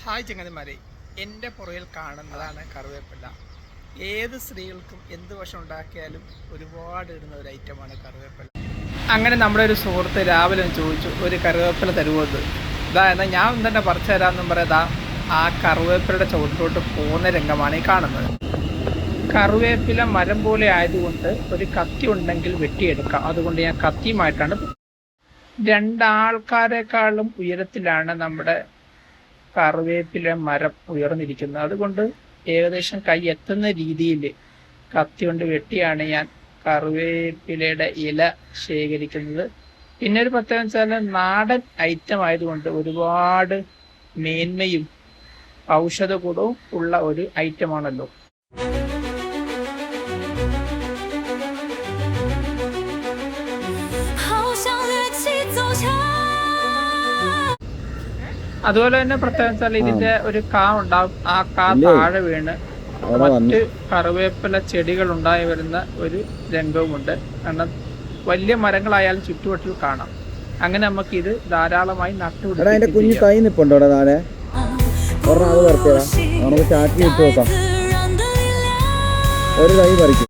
Hi ചങ്ങന്മാരെ, എൻ്റെ പുറകിൽ കാണുന്നതാണ് കറിവേപ്പില. ഏത് സ്ത്രീകൾക്കും എന്ത് ഭക്ഷണം ഉണ്ടാക്കിയാലും ഒരുപാട് ഇടുന്ന ഒരു ഐറ്റമാണ് കറിവേപ്പില. അങ്ങനെ നമ്മുടെ ഒരു സുഹൃത്ത് രാവിലെ ചോദിച്ചു, ഒരു കറിവേപ്പില തരുമോത്? ഇതാ എന്നാൽ ഞാൻ തന്നെ പറിച്ചു തരാമെന്നും പറയാ ആ കറിവേപ്പിലയുടെ ചുവട്ടിലോട്ട് പോകുന്ന രംഗമാണ് ഈ കാണുന്നത്. കറിവേപ്പില മരം പോലെ ആയതുകൊണ്ട് ഒരു കത്തി ഉണ്ടെങ്കിൽ വെട്ടിയെടുക്കാം. അതുകൊണ്ട് ഞാൻ കത്തിയുമായിട്ടാണ്. രണ്ടാൾക്കാരെക്കാളും ഉയരത്തിലാണ് നമ്മുടെ കറിവേപ്പില മരം ഉയർന്നിരിക്കുന്നത്. അതുകൊണ്ട് ഏകദേശം കൈ എത്തുന്ന രീതിയിൽ കത്തി കൊണ്ട് വെട്ടിയാണ് ഞാൻ കറിവേപ്പിലയുടെ ഇല ശേഖരിക്കുന്നത്. പിന്നെ ഒരു പ്രത്യേകത വെച്ചാൽ നാടൻ ഐറ്റം ആയതുകൊണ്ട് ഒരുപാട് മേന്മയും ഔഷധ ഗുണവും ഉള്ള ഒരു ഐറ്റമാണല്ലോ. അതുപോലെ തന്നെ പ്രത്യേകം വെച്ചാൽ ഇതിന്റെ ഒരു കാ ഉണ്ടാവും. ആ കാ താഴെ വീണ് മറ്റ് കറിവേപ്പില ചെടികൾ ഉണ്ടായി വരുന്ന ഒരു രംഗവുമുണ്ട്. കാരണം വലിയ മരങ്ങളായാലും ചുറ്റുവട്ടിൽ കാണാം. അങ്ങനെ നമുക്ക് ഇത് ധാരാളമായി നട്ടുപിടിപ്പിക്കാം.